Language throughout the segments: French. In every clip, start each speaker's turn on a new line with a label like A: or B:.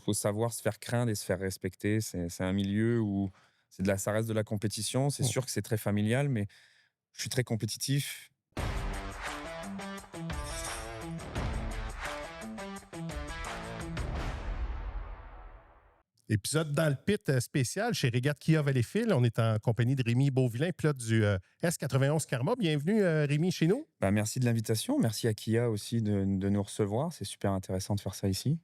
A: faut savoir se faire craindre et se faire respecter. C'est un milieu où ça reste de la compétition. C'est
B: Mmh.
A: sûr que c'est très familial, mais je suis très compétitif.
B: Épisode dans le pit spécial chez Régate Kia Valleyfield. On est en compagnie de Rémi Beauvillain, pilote du S91 Karma. Bienvenue, Rémi, chez nous.
A: Bah, merci de l'invitation. Merci à Kia aussi de nous recevoir. C'est super intéressant de faire ça ici.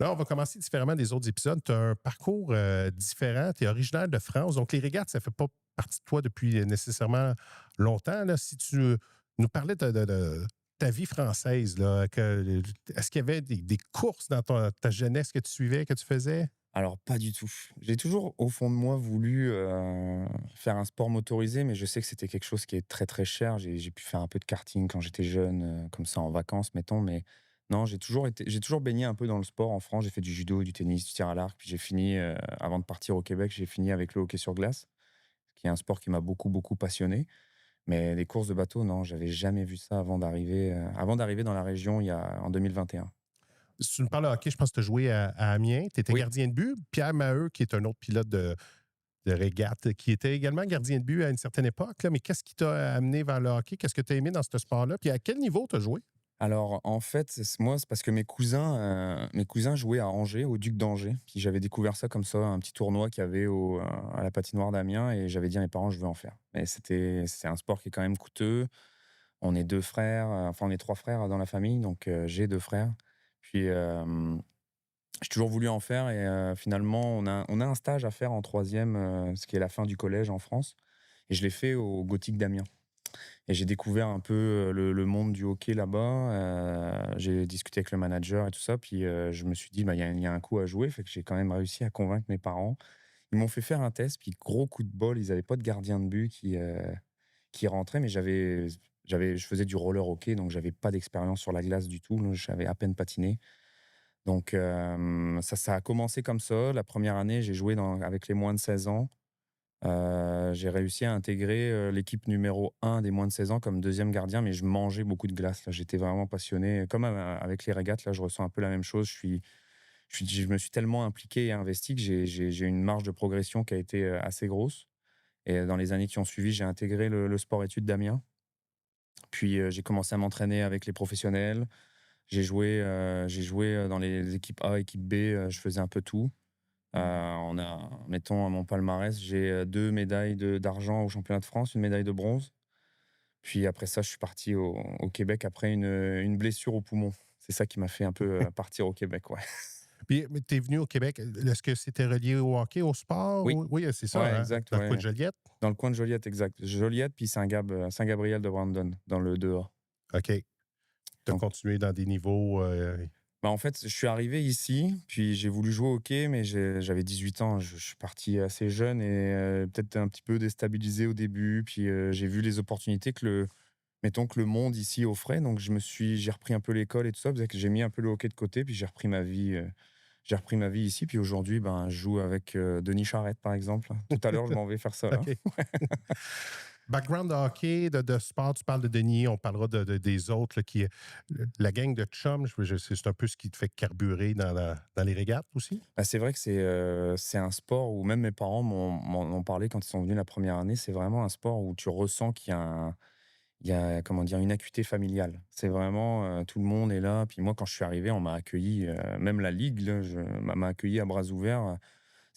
B: Là, on va commencer différemment des autres épisodes. Tu as un parcours différent. Tu es originaire de France. Donc, les régates, ça ne fait pas partie de toi depuis nécessairement longtemps. Là. Si tu nous parlais de ta vie française, là, est-ce qu'il y avait des courses dans ta jeunesse que tu suivais, que tu faisais?
A: Alors, pas du tout. J'ai toujours, au fond de moi, voulu faire un sport motorisé, mais je sais que c'était quelque chose qui est très, très cher. J'ai pu faire un peu de karting quand j'étais jeune, comme ça, en vacances, mettons, mais non, j'ai toujours baigné un peu dans le sport en France. J'ai fait du judo, du tennis, du tir à l'arc, puis j'ai fini, avant de partir au Québec, j'ai fini avec le hockey sur glace, qui est un sport qui m'a beaucoup, beaucoup passionné. Mais les courses de bateau, non, j'avais jamais vu ça avant d'arriver dans la région en 2021.
B: Si tu me parles de hockey, je pense que tu as joué à Amiens. Tu étais
A: Oui.
B: gardien de but. Pierre Maheu, qui est un autre pilote de régate, qui était également gardien de but à une certaine époque. Là. Mais qu'est-ce qui t'a amené vers le hockey? Qu'est-ce que tu as aimé dans ce sport-là? Puis à quel niveau tu as joué?
A: Alors, en fait, moi, c'est parce que mes cousins jouaient à Angers, au Duc d'Angers. Puis j'avais découvert ça comme ça, un petit tournoi qu'il y avait à la patinoire d'Amiens, et j'avais dit à mes parents, je veux en faire. Mais c'est un sport qui est quand même coûteux. On est deux frères, enfin, on est trois frères dans la famille, donc j'ai deux frères. Puis, j'ai toujours voulu en faire, et finalement, on a un stage à faire en troisième, ce qui est la fin du collège en France. Et je l'ai fait au Gothique d'Amiens. Et j'ai découvert un peu le monde du hockey là-bas. J'ai discuté avec le manager et tout ça. Puis je me suis dit, bah, il y a un coup à jouer. Fait que j'ai quand même réussi à convaincre mes parents. Ils m'ont fait faire un test. Puis gros coup de bol, ils n'avaient pas de gardien de but qui rentrait. Mais je faisais du roller hockey. Donc j'avais pas d'expérience sur la glace du tout. J'avais à peine patiné. Donc ça a commencé comme ça. La première année, j'ai joué avec les moins de 16 ans. J'ai réussi à intégrer, l'équipe numéro 1 des moins de 16 ans comme deuxième gardien, mais je mangeais beaucoup de glace, là. J'étais vraiment passionné. Comme, avec les régates, là, je ressens un peu la même chose. Je me suis tellement impliqué et investi que j'ai une marge de progression qui a été, assez grosse. Et dans les années qui ont suivi, j'ai intégré le sport-études d'Amiens. Puis, j'ai commencé à m'entraîner avec les professionnels. J'ai joué dans les équipes A, équipe B, je faisais un peu tout. Mettons, à mon palmarès, j'ai 2 médailles d'argent au championnat de France, une médaille de bronze. Puis après ça, je suis parti au Québec après une blessure au poumon. C'est ça qui m'a fait un peu partir au Québec, ouais.
B: Puis, tu es venu au Québec. Est-ce que c'était relié au hockey, au sport?
A: Oui,
B: Oui, c'est ça,
A: ouais,
B: hein?
A: exact,
B: Dans le coin
A: ouais.
B: de Joliette?
A: Dans le coin de Joliette, exact. Joliette, puis Saint-Gabriel de Brandon, dans le 2A.
B: OK. Tu as
A: Donc,
B: continué dans des niveaux.
A: bah, en fait, je suis arrivé ici, puis j'ai voulu jouer au hockey, mais j'avais 18 ans. Je suis parti assez jeune et peut-être un petit peu déstabilisé au début. Puis j'ai vu les opportunités mettons que le monde ici offrait. Donc j'ai repris un peu l'école et tout ça. C'est que j'ai mis un peu le hockey de côté, puis j'ai repris ma vie ici. Puis aujourd'hui, ben, je joue avec Denis Charette, par exemple. Tout à l'heure, je m'en vais faire ça, là.
B: OK. Background de hockey, de sport, tu parles de Denis, on parlera des autres, là, la gang de chums, c'est un peu ce qui te fait carburer dans les régates aussi?
A: Bah, c'est vrai que c'est un sport où même mes parents m'en ont parlé quand ils sont venus la première année. C'est vraiment un sport où tu ressens qu'il y a, comment dire, une acuité familiale. C'est vraiment, tout le monde est là. Puis moi, quand je suis arrivé, on m'a accueilli, même la ligue, là, m'a accueilli à bras ouverts.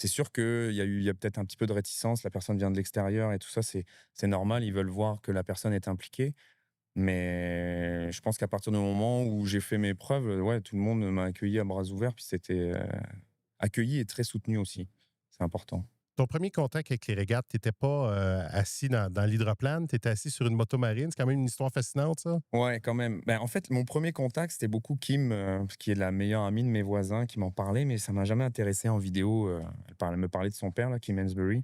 A: C'est sûr qu'il y a peut-être un petit peu de réticence. La personne vient de l'extérieur et tout ça, c'est normal. Ils veulent voir que la personne est impliquée. Mais je pense qu'à partir du moment où j'ai fait mes preuves, ouais, tout le monde m'a accueilli à bras ouverts. Puis c'était accueilli et très soutenu aussi. C'est important.
B: Ton premier contact avec les régates, tu n'étais pas assis dans l'hydroplane, tu étais assis sur une moto marine. C'est quand même une histoire fascinante, ça.
A: Ouais, quand même. Ben, en fait, mon premier contact, c'était beaucoup Kim, qui est la meilleure amie de mes voisins, qui m'en parlait, mais ça m'a jamais intéressé en vidéo. Elle me parlait de son père, là, Kim Hensbury.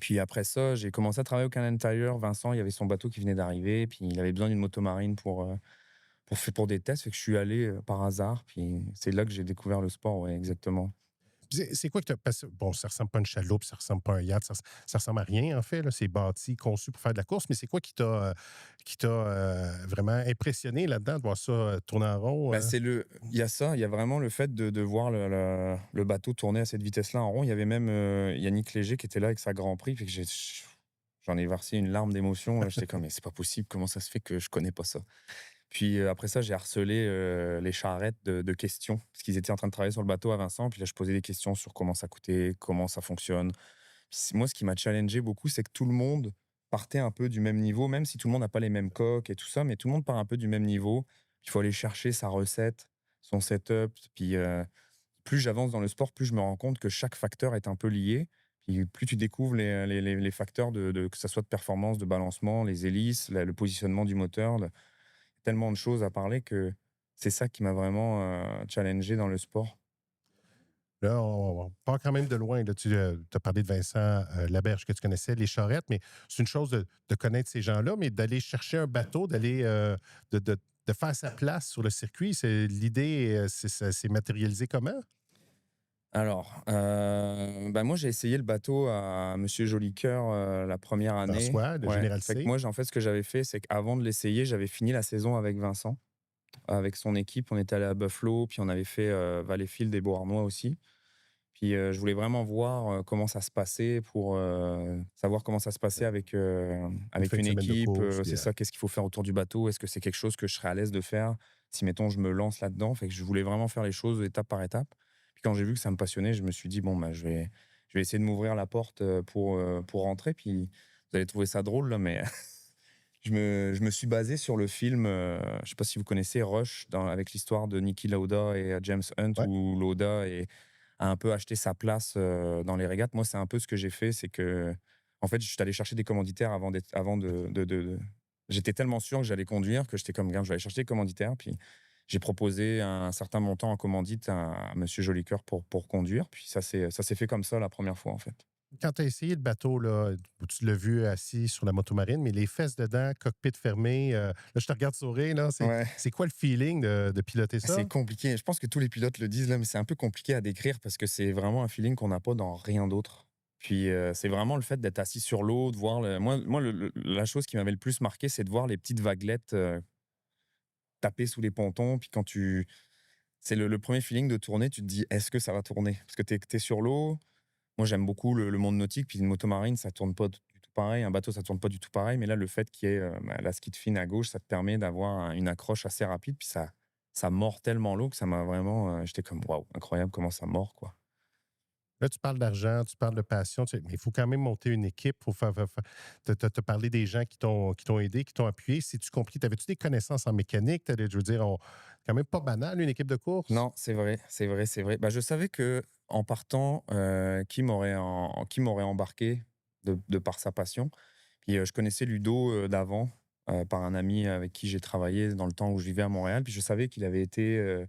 A: Puis après ça, j'ai commencé à travailler au Canadian Tire. Vincent, il y avait son bateau qui venait d'arriver, puis il avait besoin d'une moto marine pour des tests. Fait que je suis allé par hasard, puis c'est là que j'ai découvert le sport, ouais, exactement.
B: C'est quoi que tu parce que bon, ça ressemble pas à une chaloupe, ça ressemble pas à un yacht, ça ressemble à rien, en fait, là. C'est bâti, conçu pour faire de la course, mais c'est quoi qui t'a, vraiment impressionné là-dedans, de voir ça, tourner en rond,
A: Bah, il y a ça, il y a vraiment le fait de voir le bateau tourner à cette vitesse-là en rond. Il y avait même, Yannick Léger qui était là avec sa Grand Prix, puis que j'en ai versé une larme d'émotion, là. J'étais comme: «Mais c'est pas possible, comment ça se fait que je connais pas ça?» Puis, après ça, j'ai harcelé, les charrettes de questions, parce qu'ils étaient en train de travailler sur le bateau à Vincent, puis là, je posais des questions sur comment ça coûtait, comment ça fonctionne. Puis moi, ce qui m'a challengé beaucoup, c'est que tout le monde partait un peu du même niveau, même si tout le monde n'a pas les mêmes coques et tout ça, mais tout le monde part un peu du même niveau. Il faut aller chercher sa recette, son setup. Puis plus j'avance dans le sport, plus je me rends compte que chaque facteur est un peu lié. Puis plus tu découvres les facteurs, que ce soit de performance, de balancement, les hélices, le positionnement du moteur, tellement de choses à parler que c'est ça qui m'a vraiment challengé dans le sport.
B: Là, on part quand même de loin, là. Tu, as parlé de Vincent, Laberge que tu connaissais, les charrettes, mais c'est une chose de connaître ces gens-là, mais d'aller chercher un bateau, d'aller, de faire sa place sur le circuit, c'est l'idée, ça s'est matérialisé comment?
A: Alors, bah, moi, j'ai essayé le bateau à Monsieur Jolicoeur, la première année.
B: François, le
A: Ouais,
B: Général
A: fait que
B: C.
A: moi, en fait, ce que j'avais fait, c'est qu'avant de l'essayer, j'avais fini la saison avec Vincent, avec son équipe. On était allé à Buffalo, puis on avait fait, Valleyfield et Beauharnois aussi. Puis, je voulais vraiment voir, comment ça se passait pour, savoir comment ça se passait
B: Une fin
A: avec
B: de
A: une
B: semaine de
A: équipe,
B: course, puis,
A: c'est ça, qu'est-ce qu'il faut faire autour du bateau? Est-ce que c'est quelque chose que je serais à l'aise de faire si, mettons, je me lance là-dedans? Fait que je voulais vraiment faire les choses étape par étape. Puis quand j'ai vu que ça me passionnait, je me suis dit: «Bon, bah, je vais essayer de m'ouvrir la porte, pour rentrer». Puis vous allez trouver ça drôle là, mais je me suis basé sur le film, je sais pas si vous connaissez Rush avec l'histoire de Niki Lauda et James Hunt,
B: ouais.
A: où Lauda a un peu acheté sa place, dans les régates. Moi, c'est un peu ce que j'ai fait, c'est que en fait, je suis allé chercher des commanditaires avant j'étais tellement sûr que j'allais conduire que j'étais comme: «Regarde, je vais aller chercher des commanditaires». Puis j'ai proposé un certain montant en commandite à monsieur Jolicoeur pour conduire. Puis ça s'est fait comme ça la première fois, en fait.
B: Quand tu as essayé le bateau, là, tu l'as vu assis sur la motomarine, mais les fesses dedans, cockpit fermé, là, je te regarde sourire, là,
A: Ouais.
B: c'est quoi le feeling de piloter
A: C'est
B: ça?
A: compliqué. Je pense que tous les pilotes le disent là, mais c'est un peu compliqué à décrire parce que c'est vraiment un feeling qu'on n'a pas dans rien d'autre. Puis, c'est vraiment le fait d'être assis sur l'eau, de voir moi la chose qui m'avait le plus marqué, c'est de voir les petites vaguelettes, taper sous les pontons. Puis c'est le 1er feeling de tourner, tu te dis: «Est-ce que ça va tourner?» Parce que tu es sur l'eau. Moi, j'aime beaucoup le monde nautique, puis une motomarine, ça tourne pas du tout pareil. Un bateau, ça tourne pas du tout pareil. Mais là, le fait qu'il y ait, la skid fin à gauche, ça te permet d'avoir une accroche assez rapide. Puis ça mord tellement l'eau que ça m'a vraiment, j'étais comme: «Waouh, incroyable comment ça mord, quoi».
B: Là, tu parles d'argent, tu parles de passion, mais il faut quand même monter une équipe. Faut tu as parlé des gens qui t'ont aidé, qui t'ont appuyé. C'est-tu compliqué? T'avais-tu des connaissances en mécanique? Je veux dire, quand même pas banal, une équipe de course?
A: Non, c'est vrai, c'est vrai, c'est vrai. Bah, je savais que en partant, qui m'aurait embarqué de par sa passion. Puis, je connaissais Ludo, d'avant, par un ami avec qui j'ai travaillé dans le temps où je vivais à Montréal. Puis je savais qu'il avait été,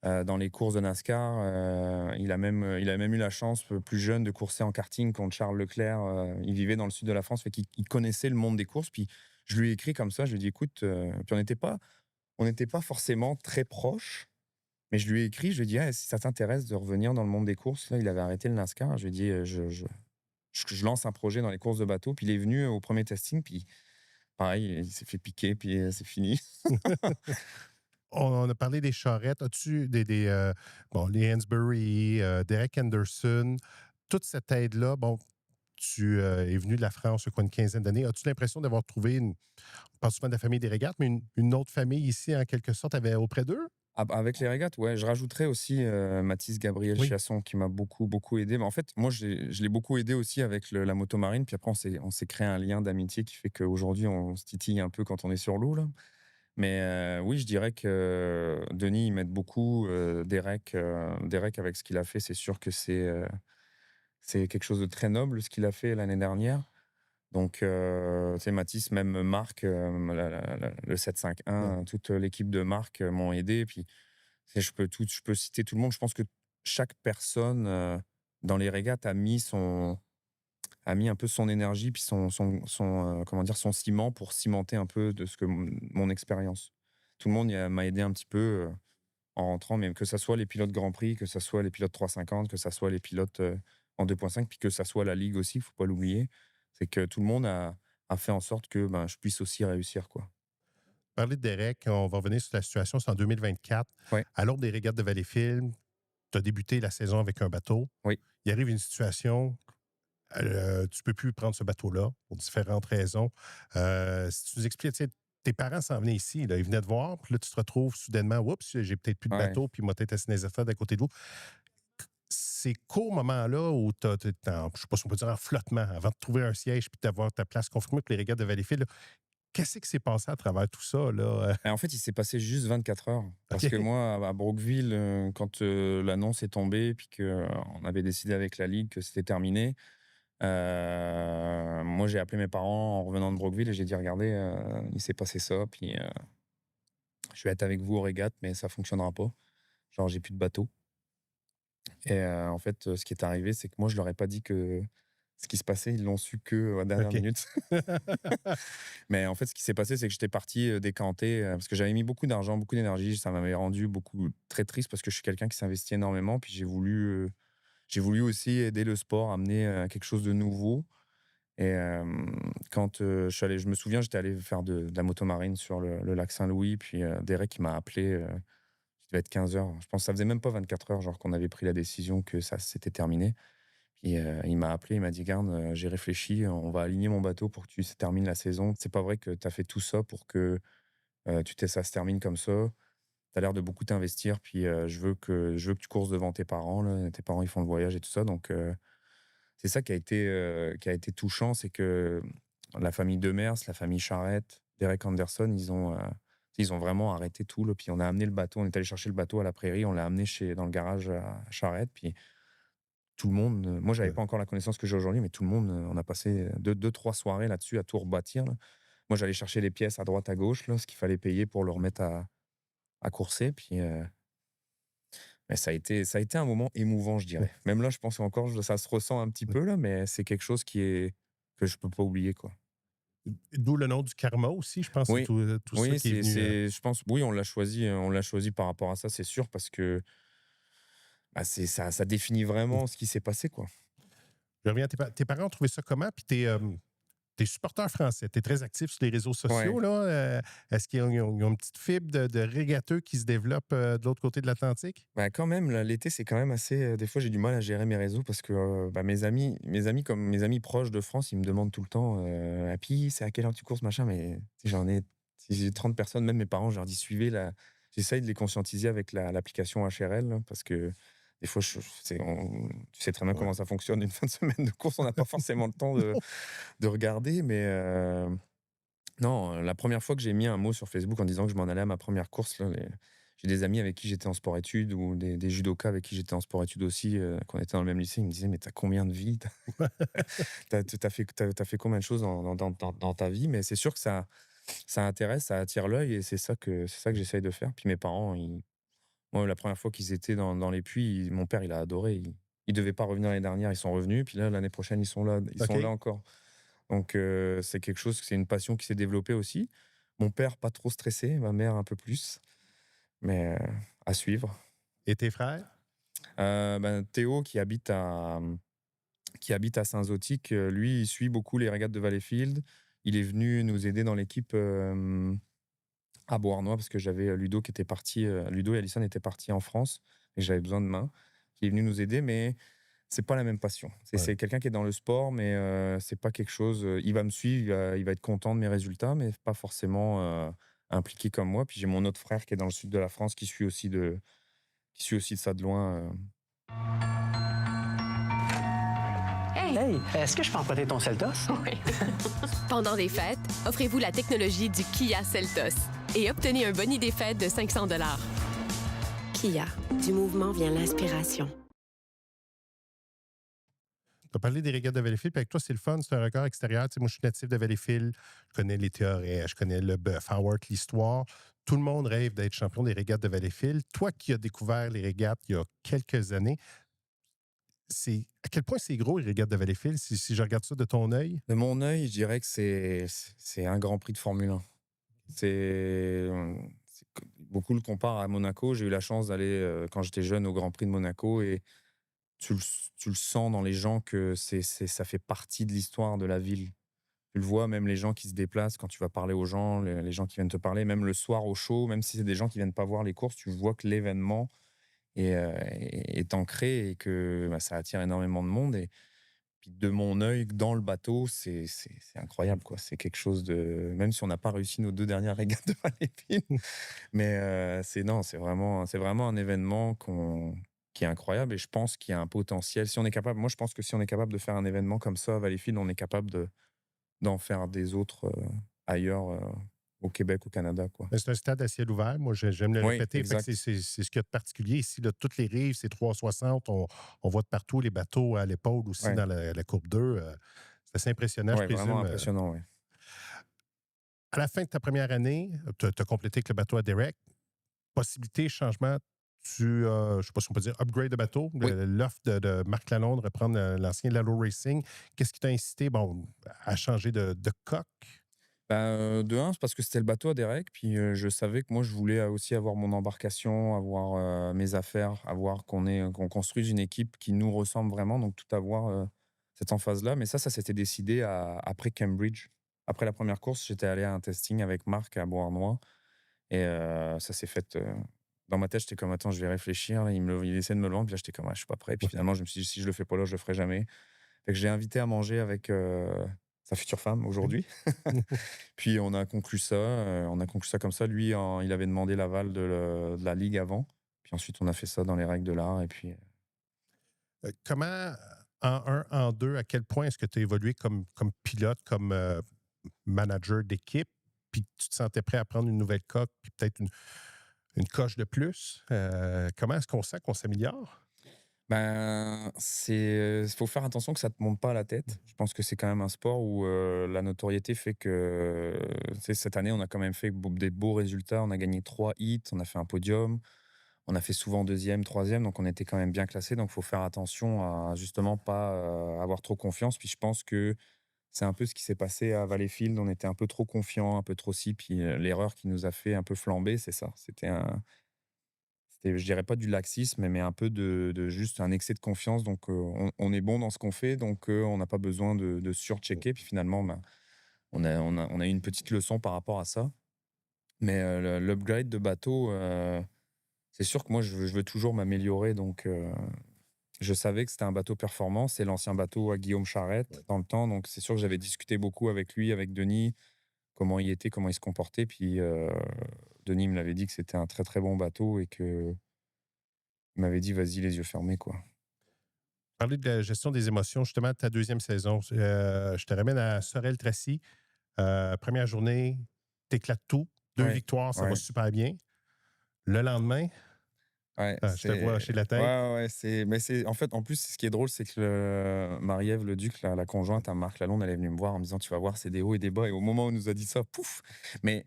A: dans les courses de NASCAR. Il a même eu la chance, plus jeune, de courser en karting contre Charles Leclerc. Il vivait dans le sud de la France, fait qu'il connaissait le monde des courses. Puis je lui ai écrit comme ça, je lui ai dit: «Écoute», puis on n'était pas forcément très proches, mais je lui ai écrit, je lui ai dit: «Ah, si ça t'intéresse de revenir dans le monde des courses», là, il avait arrêté le NASCAR. Je lui ai dit: «Je lance un projet dans les courses de bateau». Puis il est venu au premier testing, puis pareil, il s'est fait piquer, puis c'est fini.
B: On a parlé des charrettes. As-tu bon, les Hansbury, Derek Anderson, toute cette aide-là, bon, tu es venu de la France, il y a quoi, une quinzaine d'années. As-tu l'impression d'avoir trouvé on parle souvent de la famille des régates, mais une autre famille ici, en quelque sorte, auprès d'eux?
A: Ah bah, avec les régates, ouais, je rajouterais aussi, Mathis Gabriel
B: Oui.
A: Chiasson qui m'a beaucoup, beaucoup aidé. Mais en fait, moi, je l'ai beaucoup aidé aussi avec la motomarine. Puis après, on s'est créé un lien d'amitié qui fait qu'aujourd'hui, on se titille un peu quand on est sur l'eau, là. Mais oui, je dirais que Denis, il m'aide beaucoup. Derek, avec ce qu'il a fait, c'est sûr que c'est quelque chose de très noble ce qu'il a fait l'année dernière. Donc, tu sais, Mathis, même Marc, le
B: Ouais.
A: 751, toute l'équipe de Marc, m'ont aidé. Puis, tu sais, je peux citer tout le monde. Je pense que chaque personne, dans les régates a mis un peu son énergie, puis comment dire? Son ciment pour cimenter un peu de ce que mon expérience. Tout le monde m'a aidé un petit peu, en rentrant, mais que ça soit les pilotes Grand Prix, que ça soit les pilotes 350, que ça soit les pilotes en 2.5, puis que ça soit la Ligue aussi, il faut pas l'oublier. C'est que tout le monde a fait en sorte que ben, je puisse aussi réussir, quoi.
B: Parler de Derek, on va revenir sur la situation, c'est en 2024.
A: Ouais,
B: À l'ordre des régates de Valleyfield, tu as débuté la saison avec un bateau.
A: oui.
B: Il arrive une situation, tu ne peux plus prendre ce bateau-là pour différentes raisons. Si tu nous expliques, tu sais, tes parents s'en venaient ici, là, ils venaient te voir, puis là, tu te retrouves soudainement, oups, j'ai peut-être plus de
A: Ouais.
B: bateau, puis moi, peut-être assis dans les affaires d'à côté de vous. Ces courts moments-là où tu es, je ne sais pas si on peut dire en flottement, avant de trouver un siège puis d'avoir ta place confirmée pour les régates de Valleyfield, là, qu'est-ce qui s'est passé à travers tout ça? Là?
A: Et en fait, il s'est passé juste 24 heures. Parce que
B: OK.
A: moi, à Brookville, quand l'annonce est tombée, puis qu'on avait décidé avec la Ligue que c'était terminé, moi, j'ai appelé mes parents en revenant de Brookville et j'ai dit, regardez, il s'est passé ça, puis je vais être avec vous aux régates, mais ça fonctionnera pas. Genre, j'ai plus de bateau. Et en fait, ce qui est arrivé, c'est que moi, je leur ai pas dit que ce qui se passait, ils l'ont su que à la dernière
B: OK.
A: minute. Mais en fait, ce qui s'est passé, c'est que j'étais parti décanter parce que j'avais mis beaucoup d'argent, beaucoup d'énergie. Ça m'avait rendu beaucoup très triste parce que je suis quelqu'un qui s'investit énormément. Puis j'ai voulu aussi aider le sport, amener quelque chose de nouveau. Et quand je me souviens, j'étais allé faire de la motomarine sur le lac Saint-Louis. Puis Derek, il m'a appelé. Il devait être 15 heures. Je pense que ça faisait même pas 24 heures, genre qu'on avait pris la décision que ça s'était terminé. Puis il m'a appelé, il m'a dit: «Garde, j'ai réfléchi, on va aligner mon bateau pour que tu termines la saison. C'est pas vrai que tu as fait tout ça pour que, ça se termine comme ça. Tu as l'air de beaucoup t'investir, puis je veux que tu courses devant tes parents, là. Tes parents, ils font le voyage et tout ça». Donc c'est ça qui a été touchant, c'est que la famille Demers, la famille Charrette, Derek Anderson, ils ont vraiment arrêté tout, là. Puis on a amené le bateau, on est allé chercher le bateau à la prairie, on l'a amené dans le garage à Charrette, puis tout le monde, moi, j'avais pas encore la connaissance que j'ai aujourd'hui, mais tout le monde, on a passé 2-3 soirées là-dessus à tout rebâtir, là. Moi, j'allais chercher les pièces à droite, à gauche, là, ce qu'il fallait payer pour le remettre à courser. Puis, mais ça a été un moment émouvant, je dirais. Même là, je pense encore, ça se ressent un petit peu, là, mais c'est quelque chose que je peux pas oublier, quoi.
B: D'où le nom du karma aussi, je pense, c'est
A: Oui,
B: tout ça
A: oui,
B: qui est venu.
A: je pense, oui, on l'a choisi par rapport à ça, c'est sûr, parce que bah, ça définit vraiment ce qui s'est passé, quoi.
B: Je reviens à tes parents ont trouvé ça comment? Puis t'es supporter français, t'es très actif sur les réseaux
A: Ouais.
B: sociaux, là. Est-ce qu'ils ont une petite fibre de régatteux qui se développe de l'autre côté de l'Atlantique?
A: Bah, quand même, là, l'été, c'est quand même assez, des fois, j'ai du mal à gérer mes réseaux parce que, bah, mes amis proches de France, ils me demandent tout le temps, «Happy, c'est à quelle heure tu courses?» machin, mais tu sais, si j'ai 30 personnes, même mes parents, je leur dis: «Suivez la». J'essaye de les conscientiser avec l'application HRL, là, parce que des fois, tu sais très bien
B: Ouais.
A: comment ça fonctionne, une fin de semaine de course, on n'a pas forcément le temps de regarder, mais non, la première fois que j'ai mis un mot sur Facebook en disant que je m'en allais à ma première course, là, j'ai des amis avec qui j'étais en sport-études ou des judokas avec qui j'étais en sport-études aussi, qu'on était dans le même lycée. Ils me disaient: «Mais tu as combien de vies? Tu fait combien de choses dans ta vie?» Mais c'est sûr que ça intéresse, ça attire l'œil et c'est ça que j'essaye de faire. Puis mes parents, moi, la première fois qu'ils étaient dans les puits, mon père, il a adoré. Ils devaient pas revenir l'année dernière, ils sont revenus. Puis là, l'année prochaine, ils sont là
B: OK.
A: encore. Donc c'est une passion qui s'est développée aussi. Mon père, pas trop stressé, ma mère un peu plus, mais à suivre.
B: Et tes frères?
A: Ben, Théo qui habite à Saint-Zotique, lui, il suit beaucoup les régates de Valleyfield. Il est venu nous aider dans l'équipe, à Beauharnois parce que j'avais, Ludo qui était parti, Ludo et Alison étaient partis en France et j'avais besoin de main. Il est venu nous aider, mais c'est pas la même passion.
B: Ouais.
A: C'est quelqu'un qui est dans le sport, mais c'est pas quelque chose, il va me suivre, il va être content de mes résultats, mais pas forcément, impliqué comme moi. Puis j'ai mon autre frère qui est dans le sud de la France, qui suit aussi de ça de loin,
C: Hey!
D: Hey, est-ce que je peux emprunter ton Seltos?
C: Oui. Pendant les fêtes, offrez-vous la technologie du Kia Seltos et obtenez un boni des fêtes de 500 $.
E: Kia, du mouvement vient l'inspiration.
B: Tu as parlé des régates de Valleyfield, puis avec toi, c'est le fun, c'est un regard extérieur. Tu sais, moi, je suis natif de Valleyfield, je connais les théories, je connais le bœuf, Howard, l'histoire. Tout le monde rêve d'être champion des régates de Valleyfield. Toi qui as découvert les régates il y a quelques années, à quel point c'est gros les régates de Valleyfield, si je regarde ça de ton œil?
A: de mon œil, je dirais que c'est un Grand Prix de Formule 1. C'est, Beaucoup le comparent à Monaco. J'ai eu la chance d'aller, quand j'étais jeune, au Grand Prix de Monaco et tu le sens dans les gens que ça fait partie de l'histoire de la ville. Tu le vois, même les gens qui se déplacent quand tu vas parler aux gens, les gens qui viennent te parler, même le soir au show, même si c'est des gens qui viennent pas voir les courses, tu vois que l'événement est ancré et que, bah, ça attire énormément de monde et puis de mon œil, dans le bateau, c'est incroyable, quoi. C'est quelque chose de même si on n'a pas réussi nos 2 dernières régates de Valleyfield, mais c'est vraiment un événement qui est incroyable et je pense qu'il y a un potentiel. Si on est capable moi, je pense que si on est capable de faire un événement comme ça à Valleyfield, on est capable d'en faire des autres, ailleurs, au Québec, au Canada, quoi.
B: Mais c'est un stade à ciel ouvert. Moi, j'aime le
A: Oui,
B: répéter. Fait que
A: exact.
B: c'est ce qu'il y a de particulier ici. Là, toutes les rives, c'est 360. On voit de partout les bateaux à l'épaule aussi
A: Ouais,
B: dans la courbe 2. C'est assez impressionnant, je
A: ouais, vraiment
B: présume.
A: impressionnant, ouais.
B: À la fin de ta première année, tu as complété avec le bateau à Derek. Possibilité, changement, je ne sais pas si on peut dire upgrade de bateau.
A: Oui.
B: L'offre de Marc Lalonde, reprendre l'ancien Lalo Racing. Qu'est-ce qui t'a incité à changer de coque?
A: Bah, de 1, c'est parce que c'était le bateau à Derek, puis, je savais que moi, je voulais aussi avoir mon embarcation, avoir, mes affaires, avoir qu'on construise une équipe qui nous ressemble vraiment, donc tout avoir, cette emphase-là. Mais ça s'était décidé après Cambridge. Après la première course, j'étais allé à un testing avec Marc à Beauharnois et ça s'est fait, dans ma tête, j'étais comme: «Attends, je vais réfléchir». Il essaie de me le vendre, puis là, j'étais comme: «Ah, je suis pas prêt». Puis finalement, je me suis dit: «Si je le fais pas là, je le ferai jamais». Fait que je l'ai invité à manger avec, sa future femme aujourd'hui. Puis on a conclu ça comme ça. Lui, il avait demandé l'aval de la ligue avant. Puis ensuite, on a fait ça dans les règles de l'art et puis,
B: Comment, en un, en deux, à quel point est-ce que tu as évolué comme pilote, comme manager d'équipe, puis que tu te sentais prêt à prendre une nouvelle coque, puis peut-être une coche de plus? Comment est-ce qu'on sent qu'on s'améliore?
A: ben, faut faire attention que ça te monte pas à la tête. Je pense que c'est quand même un sport où, la notoriété fait que, tu sais, cette année, on a quand même fait des beaux résultats. On a gagné 3 hits, on a fait un podium. On a fait souvent deuxième, troisième, donc on était quand même bien classé. Donc, il faut faire attention à justement pas avoir trop confiance. Puis je pense que c'est un peu ce qui s'est passé à Valleyfield. On était un peu trop confiant, un peu trop si. Puis l'erreur qui nous a fait un peu flamber, c'est ça. C'était, je dirais pas du laxisme, mais un peu de juste un excès de confiance. Donc, on est bon dans ce qu'on fait, donc on n'a pas besoin de surchecker. Puis finalement, ben, on a eu une petite leçon par rapport à ça. Mais l'upgrade de bateau. C'est sûr que moi, je veux toujours m'améliorer, donc je savais que c'était un bateau performant. C'est l'ancien bateau à Guillaume Charette dans le temps, donc c'est sûr que j'avais discuté beaucoup avec lui, avec Denis, comment il était, comment il se comportait. Puis Denis me l'avait dit que c'était un très très bon bateau et que il m'avait dit vas-y les yeux fermés quoi.
B: Parler de la gestion des émotions, justement, ta deuxième saison. Je te ramène à Sorel-Tracy. Première journée, t'éclates tout. 2
A: Ouais,
B: victoires, ça va
A: ouais,
B: super bien. Le lendemain,
A: ouais,
B: je te vois lâcher la
A: ouais,
B: tête.
A: ouais, ouais, en fait, en plus, ce qui est drôle, c'est que Marie-Ève Leduc, la conjointe à Marc Lalonde, elle est venue me voir en me disant tu vas voir, c'est des hauts et des bas. Et au moment où on nous a dit ça, pouf. Mais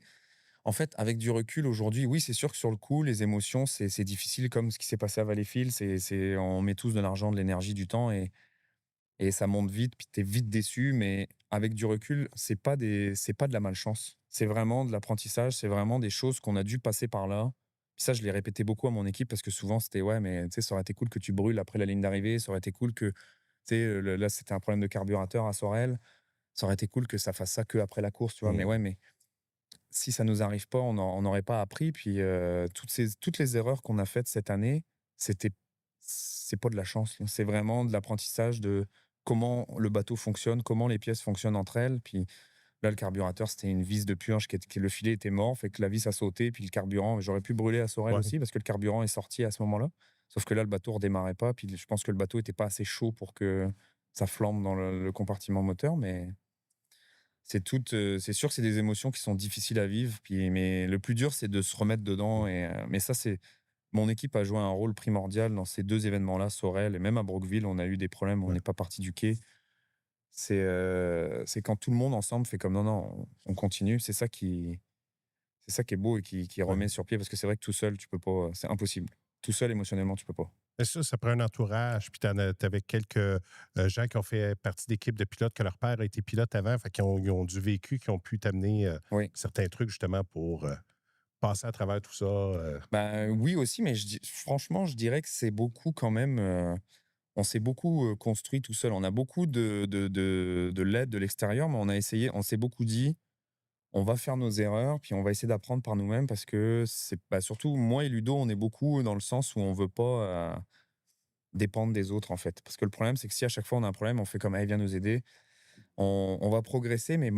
A: en fait, avec du recul aujourd'hui, oui, c'est sûr que sur le coup, les émotions, c'est difficile comme ce qui s'est passé à Valleyfield. On met tous de l'argent, de l'énergie, du temps et ça monte vite, puis tu es vite déçu. Mais avec du recul, c'est pas de la malchance. C'est vraiment de l'apprentissage, c'est vraiment des choses qu'on a dû passer par là. Puis ça, je l'ai répété beaucoup à mon équipe parce que souvent, c'était ouais, mais tu sais, ça aurait été cool que tu brûles après la ligne d'arrivée, ça aurait été cool que, tu sais, là, c'était un problème de carburateur à Sorel, ça aurait été cool que ça fasse ça que après la course, tu vois. Mais
B: Mmh.
A: ouais, mais si ça nous arrive pas, on n'aurait pas appris. Puis toutes les erreurs qu'on a faites cette année, c'est pas de la chance, là. C'est vraiment de l'apprentissage de comment le bateau fonctionne, comment les pièces fonctionnent entre elles. Puis là, le carburateur, c'était une vis de purge le filet était mort, fait que la vis a sauté. Puis le carburant, j'aurais pu brûler à Sorel
B: Ouais.
A: aussi parce que le carburant est sorti à ce moment-là. Sauf que là, le bateau redémarrait pas. Puis je pense que le bateau était pas assez chaud pour que ça flambe dans le compartiment moteur, mais c'est sûr que c'est des émotions qui sont difficiles à vivre, puis mais le plus dur, c'est de se remettre dedans mais ça, c'est mon équipe a joué un rôle primordial dans ces 2 événements-là, Sorel et même à Brookville, on a eu des problèmes, on
B: Ouais.
A: n'est pas parti du quai. C'est quand tout le monde ensemble fait comme: «Non, non, on continue». C'est ça qui est beau et qui
B: Ouais.
A: remet sur pied parce que c'est vrai que tout seul, tu peux pas, c'est impossible. Tout seul, émotionnellement, tu peux pas.
B: Mais ça prend un entourage. Puis tu avais quelques gens qui ont fait partie d'équipes de pilotes, que leur père a été pilote avant, fait qu'ils ont du vécu, qui ont pu t'amener
A: Oui,
B: certains trucs justement pour passer à travers tout ça?
A: Bah, oui aussi, mais franchement, je dirais que c'est beaucoup quand même, on s'est beaucoup, construit tout seul. On a beaucoup de l'aide de l'extérieur, mais on s'est beaucoup dit: «On va faire nos erreurs, puis on va essayer d'apprendre par nous-mêmes», parce que c'est bah, surtout moi et Ludo, on est beaucoup dans le sens où on veut pas, dépendre des autres, en fait. Parce que le problème, c'est que si à chaque fois on a un problème, on fait comme: «Allez, viens nous aider». On va progresser, mais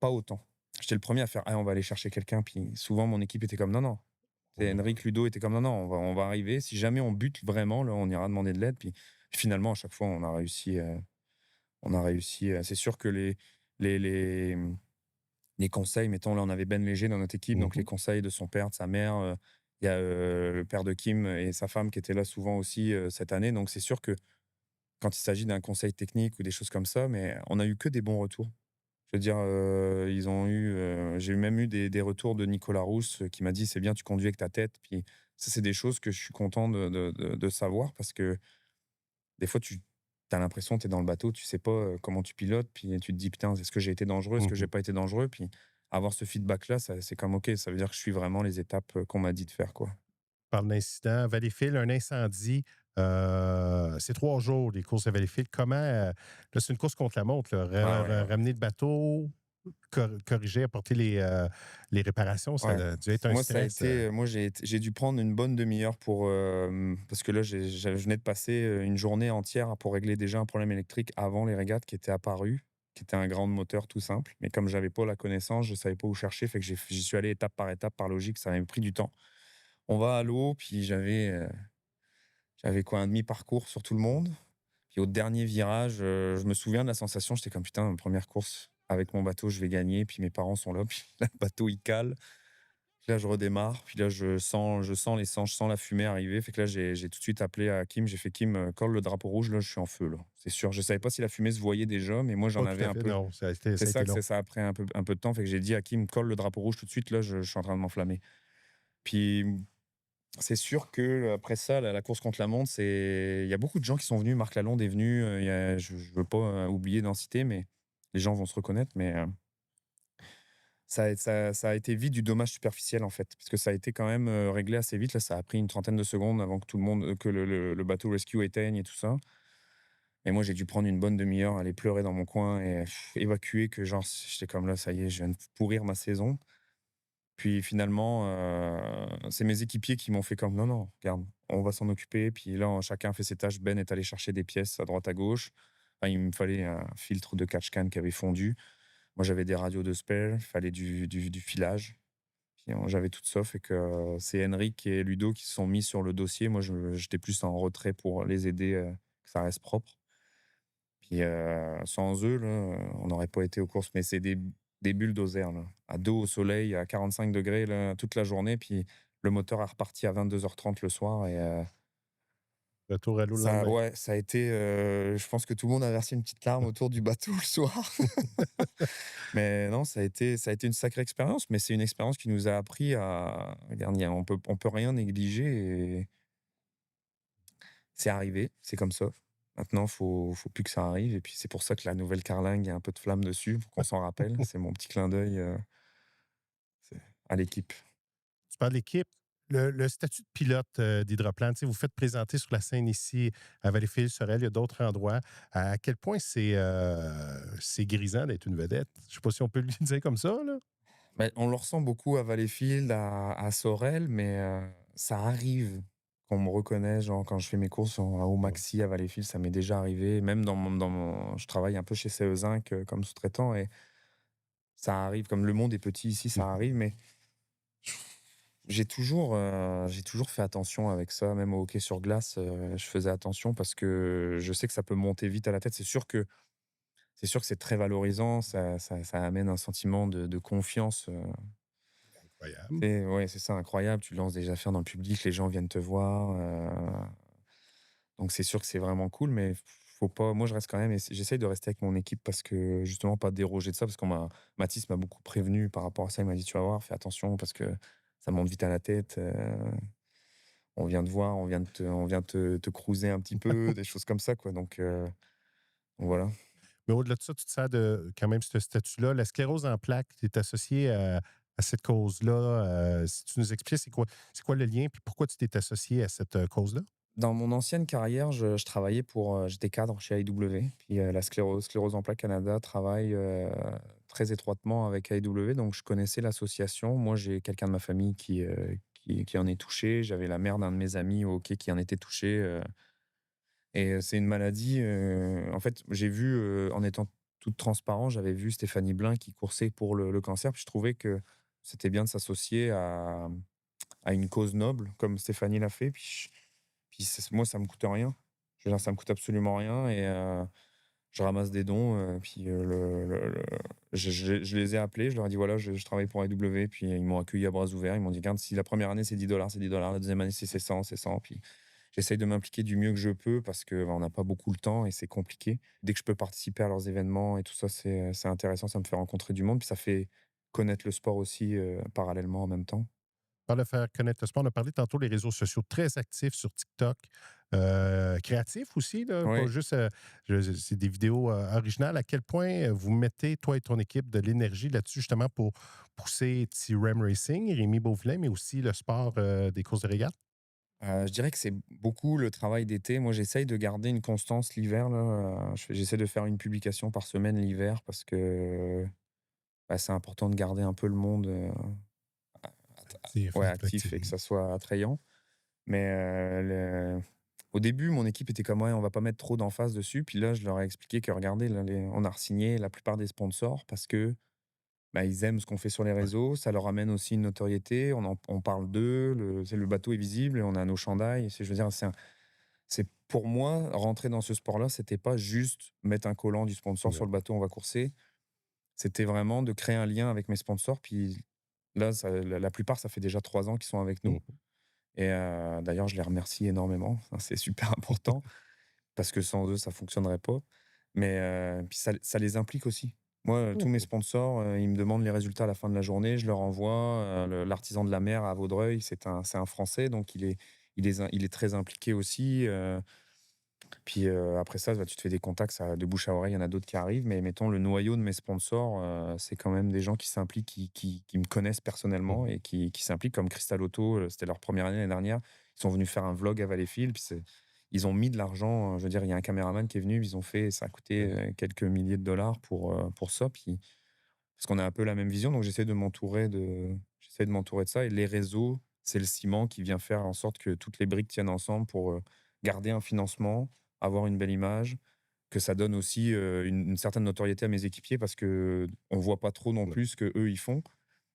A: pas autant. J'étais le premier à faire: «Ah, on va aller chercher quelqu'un», puis souvent mon équipe était comme: «Non, non». C'est Henrik, Ludo était comme: «Non, non, on va arriver. Si jamais on bute vraiment, là, on ira demander de l'aide». Puis finalement, à chaque fois, on a réussi, c'est sûr que les les, mmh, les conseils, mettons, là, on avait Ben Léger dans notre équipe, donc les
B: Mmh.
A: conseils de son père, de sa mère, il y a, le père de Kim et sa femme qui étaient là souvent aussi, cette année. Donc c'est sûr que quand il s'agit d'un conseil technique ou des choses comme ça, mais on a eu que des bons retours. Je veux dire, ils ont eu, j'ai même eu des retours de Nicolas Rousse, qui m'a dit: «C'est bien, tu conduis avec ta tête». Puis ça, c'est des choses que je suis content de savoir, parce que des fois, tu as l'impression, tu es dans le bateau, tu sais pas, comment tu pilotes, puis tu te dis: «Putain, est-ce que j'ai été dangereux? Est-ce que j'ai
B: Mmh.
A: pas été dangereux?» Puis avoir ce feedback-là, ça c'est comme OK, ça veut dire que je suis vraiment les étapes, qu'on m'a dit de faire, quoi.
B: Parle d'incident. Valleyfield, un incendie, c'est 3 jours, les courses à Valleyfield. Comment, là, c'est une course contre la montre, là,
A: Ouais, ouais, ouais.
B: ramener le bateau, corriger, apporter les réparations, ça
A: Ouais.
B: a dû être un
A: Moi, ça a
B: stress.
A: été, moi, j'ai dû prendre une bonne demi-heure pour, parce que là, je venais de passer, une journée entière pour régler déjà un problème électrique avant les régates qui était apparu, qui était un grand moteur tout simple. Mais comme j'avais pas la connaissance, je savais pas où chercher, fait que j'y suis allé étape par étape, par logique, ça m'a pris du temps. On va à l'eau, puis j'avais quoi? Un demi-parcours sur tout le monde. Puis au dernier virage, je me souviens de la sensation, j'étais comme: «Putain, première course avec mon bateau, je vais gagner». Puis mes parents sont là, puis là, le bateau, il cale. Puis là, je redémarre, puis là, je sens la fumée arriver. Fait que là, j'ai tout de suite appelé à Kim. J'ai fait: «Kim, colle le drapeau rouge, là, je suis en feu, là, c'est sûr». Je savais pas si la fumée se voyait déjà, mais moi, j'en
B: Pas tout
A: avais
B: à
A: un
B: fait,
A: peu.
B: non,
A: C'est
B: ça a été
A: ça que
B: long.
A: c'est ça a pris un peu de temps. Fait que j'ai dit à Kim: «Colle le drapeau rouge tout de suite, là, je suis en train de m'enflammer». Puis, c'est sûr que après ça, la course contre la montre, il y a beaucoup de gens qui sont venus. Marc Lalonde est venu, il y a je veux pas, oublier d'en citer, mais les gens vont se reconnaître, mais ça a été vite du dommage superficiel, en fait, parce que ça a été quand même, réglé assez vite. Là, ça a pris une trentaine de secondes avant que tout le monde, que le bateau rescue éteigne et tout ça. Et moi, j'ai dû prendre une bonne demi-heure, aller pleurer dans mon coin et évacuer, que genre, j'étais comme là: «Ça y est, je viens de pourrir ma saison». Puis finalement, c'est mes équipiers qui m'ont fait comme: «Non, non, regarde, on va s'en occuper». Puis là, chacun fait ses tâches. Ben est allé chercher des pièces à droite, à gauche. Enfin, il me fallait un filtre de catch-can qui avait fondu. Moi, j'avais des radios de spare, il fallait du filage. Puis j'avais tout ça, fait que c'est Henrik et Ludo qui se sont mis sur le dossier. Moi, j'étais plus en retrait pour les aider, que ça reste propre. Puis sans eux, là, on n'aurait pas été aux courses. Mais c'est des bulldozers, là, à dos au soleil, à 45 degrés là, toute la journée. Puis le moteur a reparti à 22h30 le soir et
B: Retour à l'eau le
A: ça
B: lendemain.
A: ouais, ça a été, je pense que tout le monde a versé une petite larme autour du bateau le soir. Mais non, ça a été une sacrée expérience, mais c'est une expérience qui nous a appris à regarde, on peut rien négliger et c'est arrivé, c'est comme ça. Maintenant, faut plus que ça arrive et puis c'est pour ça que la nouvelle carlingue, il y a un peu de flamme dessus, pour qu'on s'en rappelle. C'est mon petit clin d'œil, c'est à l'équipe.
B: Tu parles d'équipe. Le statut de pilote, d'hydroplane, tu sais, vous faites présenter sur la scène ici à Valleyfield-Sorel, il y a d'autres endroits. À quel point c'est grisant d'être une vedette? Je sais pas si on peut le dire comme ça, là?
A: Mais on le ressent beaucoup à Valleyfield, à Sorel, mais ça arrive qu'on me reconnaisse, genre quand je fais mes courses au maxi à Valleyfield, ça m'est déjà arrivé. Même je travaille un peu chez CE Zinc, comme sous-traitant et ça arrive, comme le monde est petit ici, ça
B: Mmh.
A: arrive, mais j'ai toujours fait attention avec ça, même au hockey sur glace, je faisais attention parce que je sais que ça peut monter vite à la tête. C'est sûr que c'est très valorisant, ça amène un sentiment de confiance,
B: Incroyable.
A: et ouais, c'est ça, incroyable. Tu lances des affaires dans le public, les gens viennent te voir, donc c'est sûr que c'est vraiment cool, mais faut pas moi je reste quand même j'essaye de rester avec mon équipe parce que justement pas déroger de ça parce Mathis m'a beaucoup prévenu par rapport à ça. Il m'a dit: «Tu vas voir, fais attention parce que ça monte vite à la tête, on vient te voir, on vient te cruiser un petit peu», des choses comme ça, quoi, donc voilà.
B: Mais au-delà de ça, tu te sers de quand même ce statut-là. La sclérose en plaques, tu es associé à cette cause-là. Si tu nous expliques, c'est quoi le lien, puis pourquoi tu t'es associé à cette cause-là?
A: Dans mon ancienne carrière, je travaillais j'étais cadre chez AEW, puis la Sclérose en plaques Canada travaille très étroitement avec AEW, donc je connaissais l'association. Moi, j'ai quelqu'un de ma famille qui en est touché. J'avais la mère d'un de mes amis au hockey qui en était touché. C'est une maladie. En fait, j'ai vu, en étant toute transparent, j'avais vu Stéphanie Blin qui coursait pour le cancer, puis je trouvais que c'était bien de s'associer à une cause noble, comme Stéphanie l'a fait. Puis moi, ça me coûte rien. Je veux dire, ça me coûte absolument rien je ramasse des dons, puis je les ai appelés, je leur ai dit: «Voilà, je travaille pour AEW», puis ils m'ont accueilli à bras ouverts. Ils m'ont dit: «Regarde, si la première année, c'est 10 $, c'est 10 $, la deuxième année, c'est 100, c'est 100». Puis j'essaye de m'impliquer du mieux que je peux parce que, on n'a pas beaucoup le temps et c'est compliqué. Dès que je peux participer à leurs événements et tout ça, c'est intéressant, ça me fait rencontrer du monde, puis ça fait connaître le sport aussi, parallèlement en même temps.
B: Par le faire connaître le sport, on a parlé tantôt des réseaux sociaux très actifs sur TikTok, créatifs aussi, là, pas
A: Oui.
B: juste, c'est des vidéos originales. À quel point vous mettez, toi et ton équipe, de l'énergie là-dessus, justement, pour pousser T-Rem Racing, Rémi Beauvillain, mais aussi le sport des courses de régate?
A: Je dirais que c'est beaucoup le travail d'été. Moi, j'essaye de garder une constance l'hiver, là, j'essaie de faire une publication par semaine l'hiver parce que, bah, c'est important de garder un peu le monde,
B: C'est
A: ouais, actif et que
B: attractif.
A: ça soit attrayant. Mais, au début, mon équipe était comme: «Ouais, on va pas mettre trop d'emphase dessus». Puis là, je leur ai expliqué que regardez, là, on a re-signé la plupart des sponsors parce que, bah, ils aiment ce qu'on fait sur les
B: Ouais.
A: réseaux. Ça leur amène aussi une notoriété. On parle d'eux, le bateau est visible, on a nos chandails. Je veux dire, c'est pour moi, rentrer dans ce sport-là, c'était pas juste mettre un collant du sponsor sur
B: Ouais.
A: le bateau, on va courser. C'était vraiment de créer un lien avec mes sponsors. Puis là, la plupart, ça fait déjà 3 ans qu'ils sont avec nous.
B: Mhm.
A: D'ailleurs, je les remercie énormément. Ça, c'est super important parce que sans eux, ça fonctionnerait pas. Mais puis ça les implique aussi. Moi, tous mes
B: Mhm.
A: sponsors, ils me demandent les résultats à la fin de la journée. Je leur envoie. L'artisan de la mer à Vaudreuil, c'est un Français, donc il est très impliqué aussi. Puis après ça, bah, tu te fais des contacts, ça de bouche à oreille, il y en a d'autres qui arrivent. Mais mettons, le noyau de mes sponsors, c'est quand même des gens qui s'impliquent, qui me connaissent personnellement
B: Mhm.
A: et qui s'impliquent, comme Crystal Auto, c'était leur première année l'année dernière. Ils sont venus faire un vlog à Valleyfield, puis ils ont mis de l'argent. Je veux dire, il y a un caméraman qui est venu, ils ont fait, ça a coûté quelques milliers de dollars pour ça. Puis, parce qu'on a un peu la même vision, donc j'essaie de m'entourer de ça. Et les réseaux, c'est le ciment qui vient faire en sorte que toutes les briques tiennent ensemble pour garder un financement, avoir une belle image, que ça donne aussi une certaine notoriété à mes équipiers parce que on voit pas trop non
B: Ouais.
A: plus ce que eux ils font.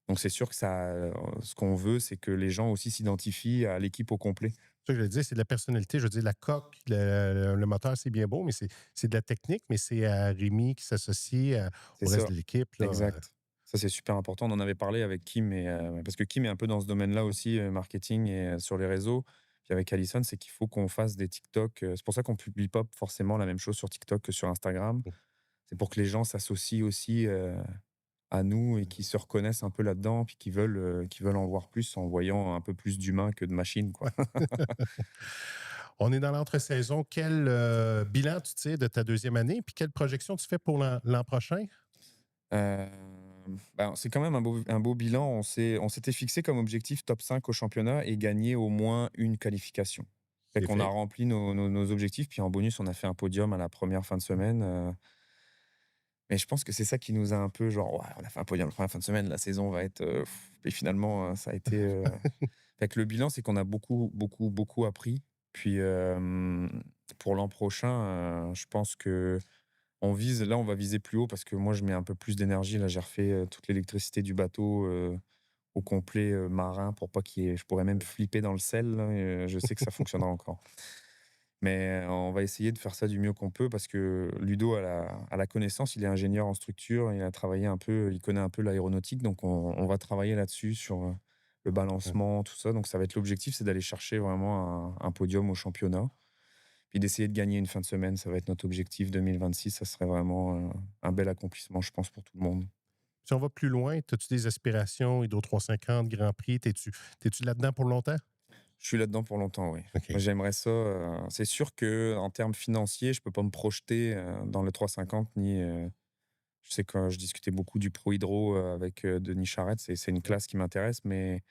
A: Donc c'est sûr que ce qu'on veut, c'est que les gens aussi s'identifient à l'équipe au complet.
B: C'est ça que je veux dire, c'est de la personnalité. Je veux dire, la coque, le moteur, c'est bien beau, mais c'est de la technique, mais c'est à Rémi qui s'associe
A: C'est
B: au reste
A: ça,
B: de l'équipe, là.
A: exact. Ça, c'est super important. On en avait parlé avec Kim parce que Kim est un peu dans ce domaine-là aussi, marketing et sur les réseaux. Puis avec Alison, c'est qu'il faut qu'on fasse des TikTok. C'est pour ça qu'on publie pas forcément la même chose sur TikTok que sur Instagram. C'est pour que les gens s'associent aussi, à nous et qu'ils se reconnaissent un peu là-dedans, puis qu'ils veulent en voir plus en voyant un peu plus d'humains que de machines, quoi.
B: On est dans l'entre-saison. Quel bilan tu tires de ta deuxième année? Puis quelle projection tu fais pour l'an prochain?
A: Ben, c'est quand même un beau bilan. On s'était fixé comme objectif top 5 au championnat et gagner au moins une qualification. Fait
B: C'est
A: qu'on a
B: fait.
A: rempli nos objectifs, puis en bonus, on a fait un podium à la première fin de semaine, mais je pense que c'est ça qui nous a un peu genre: «Ouais, on a fait un podium la première fin de semaine, la saison va être, et finalement, ça a été, fait que le bilan, c'est qu'on a beaucoup, beaucoup, beaucoup appris. Puis, pour l'an prochain, je pense que on va viser plus haut parce que moi, je mets un peu plus d'énergie. Là, j'ai refait, toute l'électricité du bateau, au complet, marin pour pas qu'il y ait je pourrais même flipper dans le sel là et je sais que ça fonctionnera encore. Mais on va essayer de faire ça du mieux qu'on peut parce que Ludo a la connaissance, il est ingénieur en structure, il a travaillé un peu, il connaît un peu l'aéronautique, donc on va travailler là-dessus sur, le balancement, tout ça. Donc ça va être l'objectif, c'est d'aller chercher vraiment un podium au championnat. Puis d'essayer de gagner une fin de semaine, ça va être notre objectif 2026. Ça serait vraiment, un bel accomplissement, je pense, pour tout le monde.
B: Si on va plus loin, as-tu des aspirations, Hydro 350, Grand Prix? T'es-tu là-dedans pour longtemps?
A: Je suis là-dedans pour longtemps, oui.
B: OK.
A: Moi, j'aimerais ça, c'est sûr que en termes financiers, je peux pas me projeter, dans le 350 ni, Je sais que je discutais beaucoup du Pro Hydro avec Denis Charette. C'est une classe qui m'intéresse, mais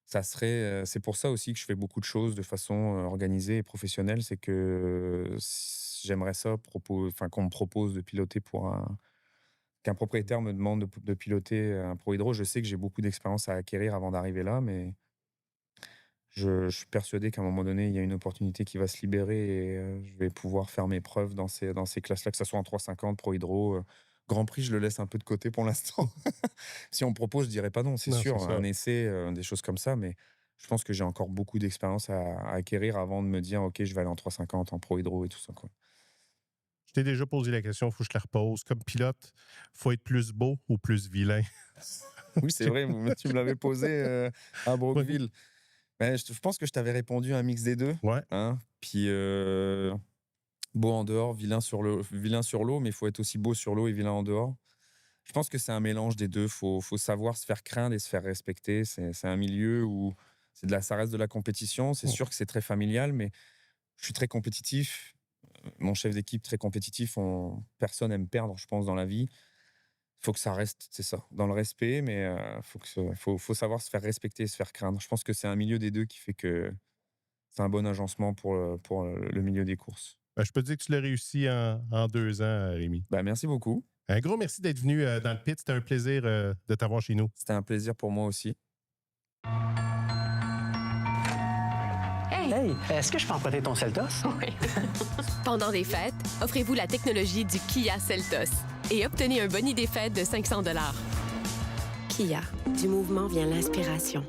A: ça serait, c'est pour ça aussi que je fais beaucoup de choses de façon organisée et professionnelle. C'est que j'aimerais ça, qu'on me propose de piloter qu'un propriétaire me demande de piloter un Pro Hydro. Je sais que j'ai beaucoup d'expérience à acquérir avant d'arriver là, mais je suis persuadé qu'à un moment donné, il y a une opportunité qui va se libérer et je vais pouvoir faire mes preuves dans ces classes-là, que ce soit en 350, Pro Hydro. Grand Prix, je le laisse un peu de côté pour l'instant. Si on me propose, je dirais pas non, c'est
B: Non,
A: sûr.
B: c'est ça.
A: Un essai, des choses comme ça, mais je pense que j'ai encore beaucoup d'expérience à acquérir avant de me dire: «OK, je vais aller en 350, en Pro Hydro et tout ça, quoi».
B: Je t'ai déjà posé la question, il faut que je te la repose. Comme pilote, faut être plus beau ou plus vilain?
A: Oui, c'est vrai, tu me l'avais posé, à Brookville. Mais je pense que je t'avais répondu un mix des 2,
B: Ouais.
A: hein. Puis, beau en dehors, vilain sur l'eau, mais il faut être aussi beau sur l'eau et vilain en dehors. Je pense que c'est un mélange des 2. Faut savoir se faire craindre et se faire respecter. C'est un milieu où ça reste de la compétition. C'est sûr que c'est très familial, mais je suis très compétitif. Mon chef d'équipe très compétitif. Personne aime perdre, je pense, dans la vie. Faut que ça reste, c'est ça, dans le respect, mais faut savoir se faire respecter et se faire craindre. Je pense que c'est un milieu des 2 qui fait que c'est un bon agencement pour le milieu des courses.
B: Ben, je peux te dire que tu l'as réussi en 2 ans, Rémi.
A: Bah, merci beaucoup.
B: Un gros merci d'être venu dans le pit. C'était un plaisir de t'avoir chez nous.
A: C'était un plaisir pour moi aussi.
D: Hey, est-ce que je peux emprunter ton Seltos?
C: Oui. Pendant les fêtes, offrez-vous la technologie du Kia Seltos et obtenez un boni des fêtes de 500 $.
E: Kia, du mouvement vient l'inspiration.